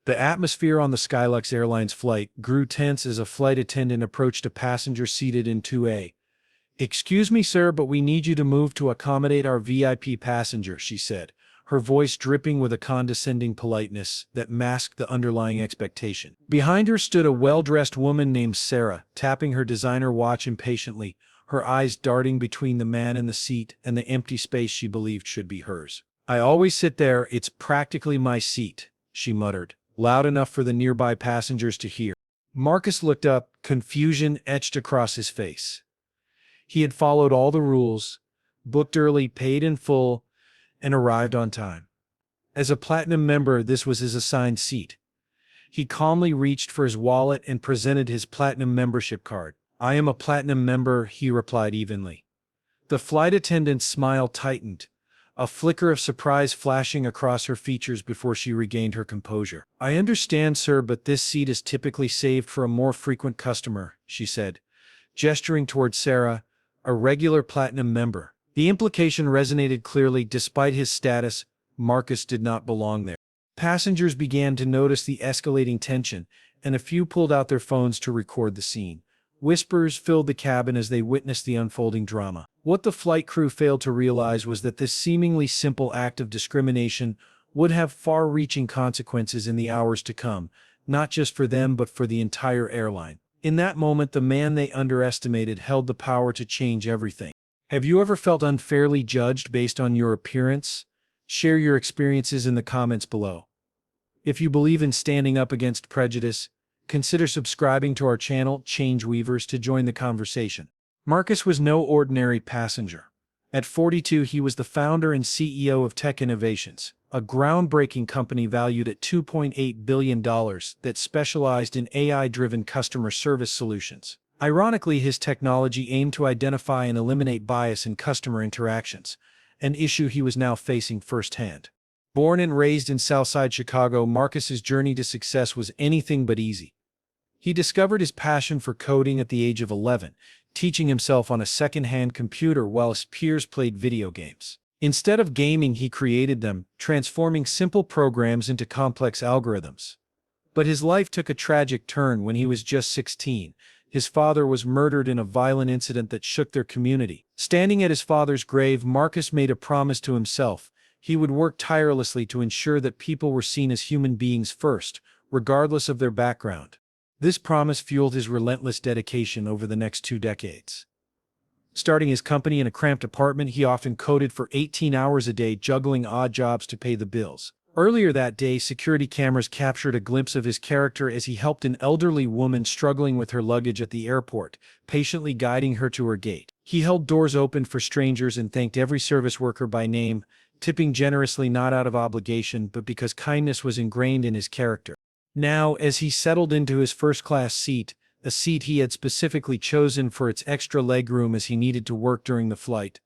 The atmosphere on the Skylux Airlines flight grew tense as a flight attendant approached a passenger seated in 2A. "Excuse me, sir, but we need you to move to accommodate our VIP passenger," she said, her voice dripping with a condescending politeness that masked the underlying expectation. Behind her stood a well-dressed woman named Sarah, tapping her designer watch impatiently, her eyes darting between the man in the seat and the empty space she believed should be hers. "I always sit there, it's practically my seat," she muttered, loud enough for the nearby passengers to hear. Marcus looked up, confusion etched across his face. He had followed all the rules, booked early, paid in full, and arrived on time. As a platinum member, this was his assigned seat. He calmly reached for his wallet and presented his platinum membership card. "I am a platinum member," he replied evenly. The flight attendant's smile tightened, a flicker of surprise flashing across her features before she regained her composure. "I understand, sir, but this seat is typically saved for a more frequent customer," she said, gesturing toward Sarah, a regular platinum member. The implication resonated clearly. Despite his status, Marcus did not belong there. Passengers began to notice the escalating tension, and a few pulled out their phones to record the scene. Whispers filled the cabin as they witnessed the unfolding drama. What the flight crew failed to realize was that this seemingly simple act of discrimination would have far-reaching consequences in the hours to come, not just for them but for the entire airline. In that moment, the man they underestimated held the power to change everything. Have you ever felt unfairly judged based on your appearance? Share your experiences in the comments below. If you believe in standing up against prejudice, consider subscribing to our channel, Change Weavers, to join the conversation. Marcus was no ordinary passenger. At 42, he was the founder and CEO of Tech Innovations, a groundbreaking company valued at $2.8 billion that specialized in AI-driven customer service solutions. Ironically, his technology aimed to identify and eliminate bias in customer interactions, an issue he was now facing firsthand. Born and raised in Southside Chicago, Marcus's journey to success was anything but easy. He discovered his passion for coding at the age of 11, teaching himself on a second-hand computer while his peers played video games. Instead of gaming, he created them, transforming simple programs into complex algorithms. But his life took a tragic turn when he was just 16. His father was murdered in a violent incident that shook their community. Standing at his father's grave, Marcus made a promise to himself. He would work tirelessly to ensure that people were seen as human beings first, regardless of their background. This promise fueled his relentless dedication over the next 2 decades. Starting his company in a cramped apartment, he often coded for 18 hours a day, juggling odd jobs to pay the bills. Earlier that day, security cameras captured a glimpse of his character as he helped an elderly woman struggling with her luggage at the airport, patiently guiding her to her gate. He held doors open for strangers and thanked every service worker by name, tipping generously not out of obligation but because kindness was ingrained in his character. Now, as he settled into his first-class seat, a seat he had specifically chosen for its extra legroom as he needed to work during the flight,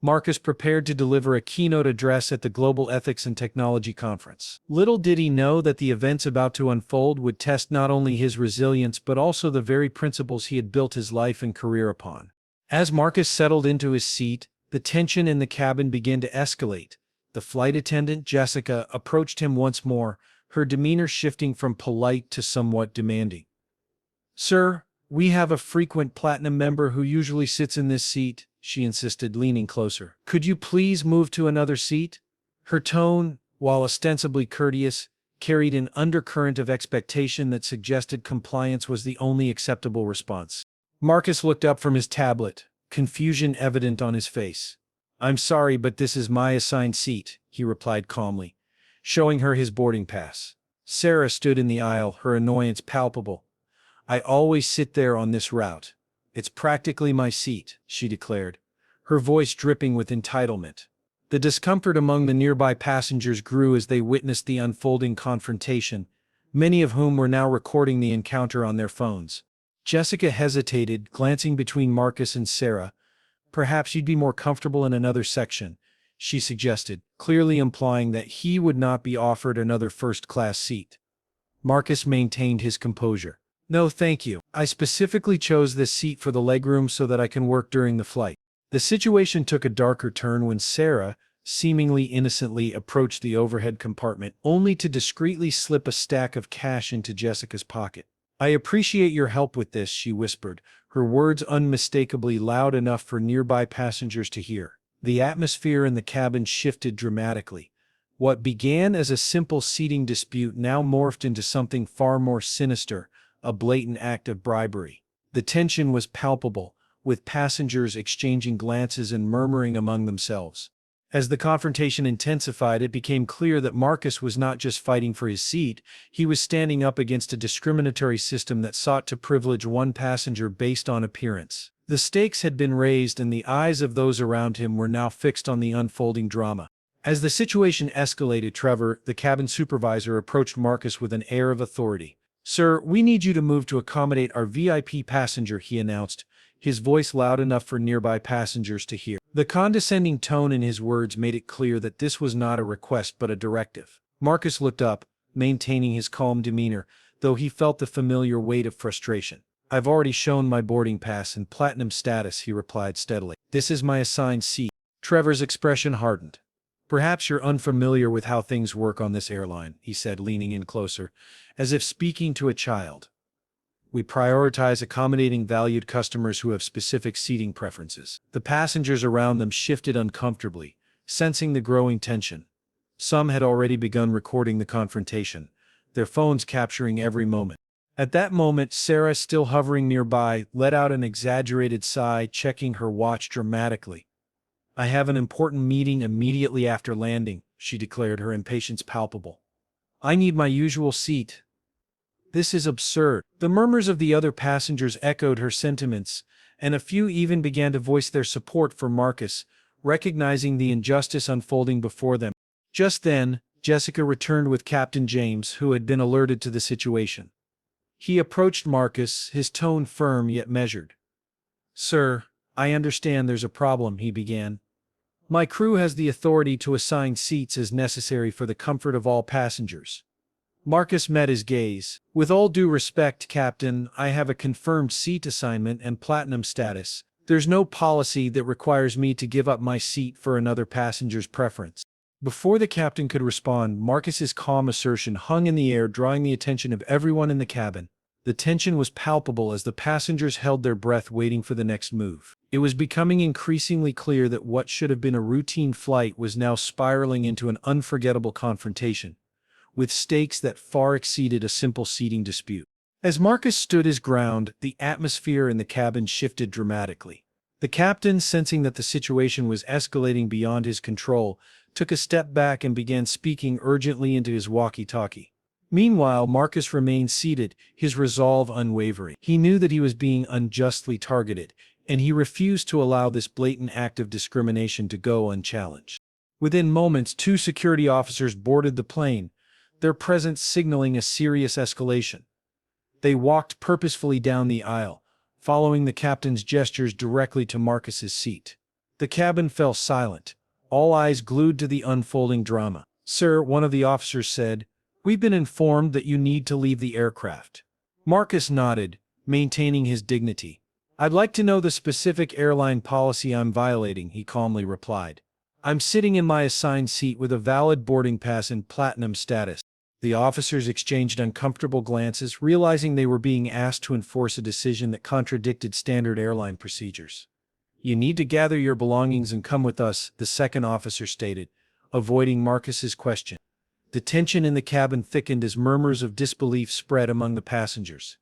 Marcus prepared to deliver a keynote address at the Global Ethics and Technology Conference. Little did he know that the events about to unfold would test not only his resilience but also the very principles he had built his life and career upon. As Marcus settled into his seat, the tension in the cabin began to escalate. The flight attendant, Jessica, approached him once more, her demeanor shifting from polite to somewhat demanding. "Sir, we have a frequent platinum member who usually sits in this seat," she insisted, leaning closer. "Could you please move to another seat?" Her tone, while ostensibly courteous, carried an undercurrent of expectation that suggested compliance was the only acceptable response. Marcus looked up from his tablet, confusion evident on his face. "I'm sorry, but this is my assigned seat," he replied calmly, showing her his boarding pass. Sarah stood in the aisle, her annoyance palpable. "I always sit there on this route. It's practically my seat," she declared, her voice dripping with entitlement. The discomfort among the nearby passengers grew as they witnessed the unfolding confrontation, many of whom were now recording the encounter on their phones. Jessica hesitated, glancing between Marcus and Sarah. "Perhaps you'd be more comfortable in another section," she suggested, clearly implying that he would not be offered another first-class seat. Marcus maintained his composure. "No, thank you. I specifically chose this seat for the legroom so that I can work during the flight." The situation took a darker turn when Sarah, seemingly innocently approached the overhead compartment, only to discreetly slip a stack of cash into Jessica's pocket. "I appreciate your help with this," she whispered, her words unmistakably loud enough for nearby passengers to hear. The atmosphere in the cabin shifted dramatically. What began as a simple seating dispute now morphed into something far more sinister, a blatant act of bribery. The tension was palpable, with passengers exchanging glances and murmuring among themselves. As the confrontation intensified, it became clear that Marcus was not just fighting for his seat, he was standing up against a discriminatory system that sought to privilege one passenger based on appearance. The stakes had been raised, and the eyes of those around him were now fixed on the unfolding drama. As the situation escalated, Trevor, the cabin supervisor, approached Marcus with an air of authority. "Sir, we need you to move to accommodate our VIP passenger," he announced, his voice loud enough for nearby passengers to hear. The condescending tone in his words made it clear that this was not a request but a directive. Marcus looked up, maintaining his calm demeanor, though he felt the familiar weight of frustration. "I've already shown my boarding pass and platinum status," he replied steadily. "This is my assigned seat." Trevor's expression hardened. "Perhaps you're unfamiliar with how things work on this airline," he said, leaning in closer, as if speaking to a child. "We prioritize accommodating valued customers who have specific seating preferences." The passengers around them shifted uncomfortably, sensing the growing tension. Some had already begun recording the confrontation, their phones capturing every moment. At that moment, Sarah, still hovering nearby, let out an exaggerated sigh, checking her watch dramatically. "I have an important meeting immediately after landing," she declared, her impatience palpable. "I need my usual seat." "This is absurd." The murmurs of the other passengers echoed her sentiments, and a few even began to voice their support for Marcus, recognizing the injustice unfolding before them. Just then, Jessica returned with Captain James, who had been alerted to the situation. He approached Marcus, his tone firm yet measured. "Sir, I understand there's a problem," he began. "My crew has the authority to assign seats as necessary for the comfort of all passengers." Marcus met his gaze. "With all due respect, Captain, I have a confirmed seat assignment and platinum status. There's no policy that requires me to give up my seat for another passenger's preference." Before the captain could respond, Marcus's calm assertion hung in the air, drawing the attention of everyone in the cabin. The tension was palpable as the passengers held their breath, waiting for the next move. It was becoming increasingly clear that what should have been a routine flight was now spiraling into an unforgettable confrontation, with stakes that far exceeded a simple seating dispute. As Marcus stood his ground, the atmosphere in the cabin shifted dramatically. The captain, sensing that the situation was escalating beyond his control, took a step back and began speaking urgently into his walkie-talkie. Meanwhile, Marcus remained seated, his resolve unwavering. He knew that he was being unjustly targeted, and he refused to allow this blatant act of discrimination to go unchallenged. Within moments, 2 security officers boarded the plane, their presence signaling a serious escalation. They walked purposefully down the aisle, following the captain's gestures directly to Marcus's seat. The cabin fell silent, all eyes glued to the unfolding drama. "Sir," one of the officers said, "we've been informed that you need to leave the aircraft." Marcus nodded, maintaining his dignity. "I'd like to know the specific airline policy I'm violating," he calmly replied. "I'm sitting in my assigned seat with a valid boarding pass and platinum status." The officers exchanged uncomfortable glances, realizing they were being asked to enforce a decision that contradicted standard airline procedures. "You need to gather your belongings and come with us," the second officer stated, avoiding Marcus's question. The tension in the cabin thickened as murmurs of disbelief spread among the passengers.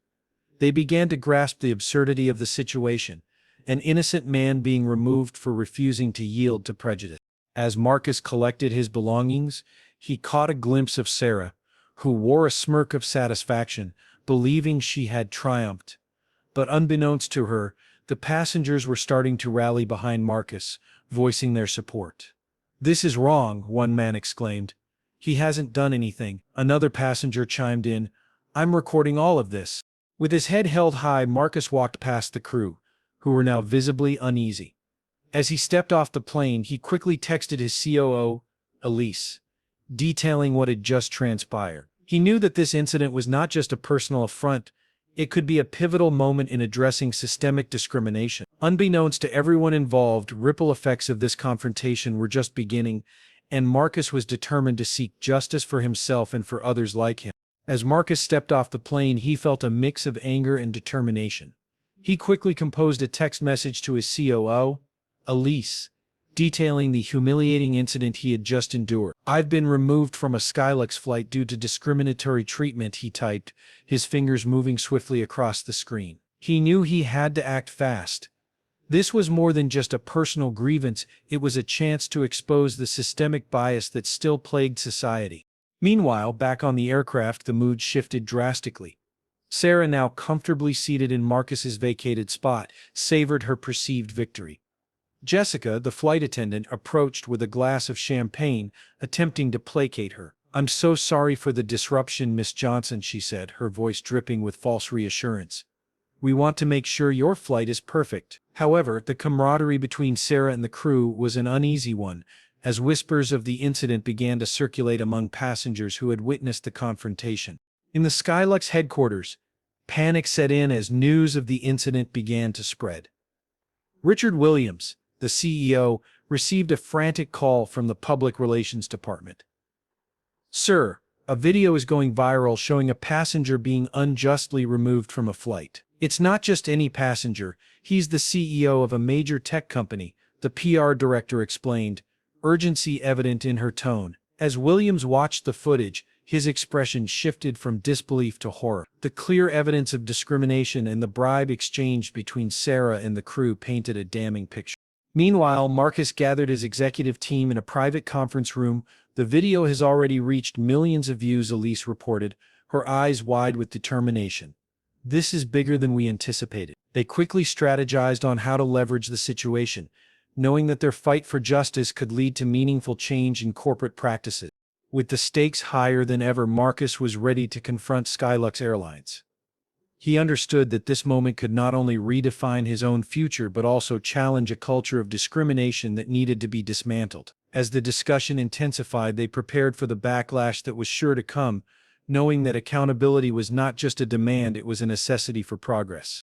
They began to grasp the absurdity of the situation, an innocent man being removed for refusing to yield to prejudice. As Marcus collected his belongings, he caught a glimpse of Sarah, who wore a smirk of satisfaction, believing she had triumphed. But unbeknownst to her, the passengers were starting to rally behind Marcus, voicing their support. "This is wrong," one man exclaimed. "He hasn't done anything," another passenger chimed in. "I'm recording all of this." With his head held high, Marcus walked past the crew, who were now visibly uneasy. As he stepped off the plane, he quickly texted his COO, Elise, detailing what had just transpired. He knew that this incident was not just a personal affront, it could be a pivotal moment in addressing systemic discrimination. Unbeknownst to everyone involved, ripple effects of this confrontation were just beginning, and Marcus was determined to seek justice for himself and for others like him. As Marcus stepped off the plane, he felt a mix of anger and determination. He quickly composed a text message to his COO, Elise, detailing the humiliating incident he had just endured. "I've been removed from a Skylux flight due to discriminatory treatment," he typed, his fingers moving swiftly across the screen. He knew he had to act fast. This was more than just a personal grievance, it was a chance to expose the systemic bias that still plagued society. Meanwhile, back on the aircraft, the mood shifted drastically. Sarah, now comfortably seated in Marcus's vacated spot, savored her perceived victory. Jessica, the flight attendant, approached with a glass of champagne, attempting to placate her. "I'm so sorry for the disruption, Miss Johnson," she said, her voice dripping with false reassurance. "We want to make sure your flight is perfect." However, the camaraderie between Sarah and the crew was an uneasy one, as whispers of the incident began to circulate among passengers who had witnessed the confrontation. In the Skylux headquarters, panic set in as news of the incident began to spread. Richard Williams, the CEO, received a frantic call from the Public Relations Department. "Sir, a video is going viral showing a passenger being unjustly removed from a flight. It's not just any passenger, he's the CEO of a major tech company," the PR director explained, urgency evident in her tone. As Williams watched the footage, his expression shifted from disbelief to horror. The clear evidence of discrimination and the bribe exchanged between Sarah and the crew painted a damning picture. Meanwhile, Marcus gathered his executive team in a private conference room. "The video has already reached millions of views," Elise reported, her eyes wide with determination. "This is bigger than we anticipated." They quickly strategized on how to leverage the situation, knowing that their fight for justice could lead to meaningful change in corporate practices. With the stakes higher than ever, Marcus was ready to confront Skylux Airlines. He understood that this moment could not only redefine his own future but also challenge a culture of discrimination that needed to be dismantled. As the discussion intensified, they prepared for the backlash that was sure to come, knowing that accountability was not just a demand, it was a necessity for progress.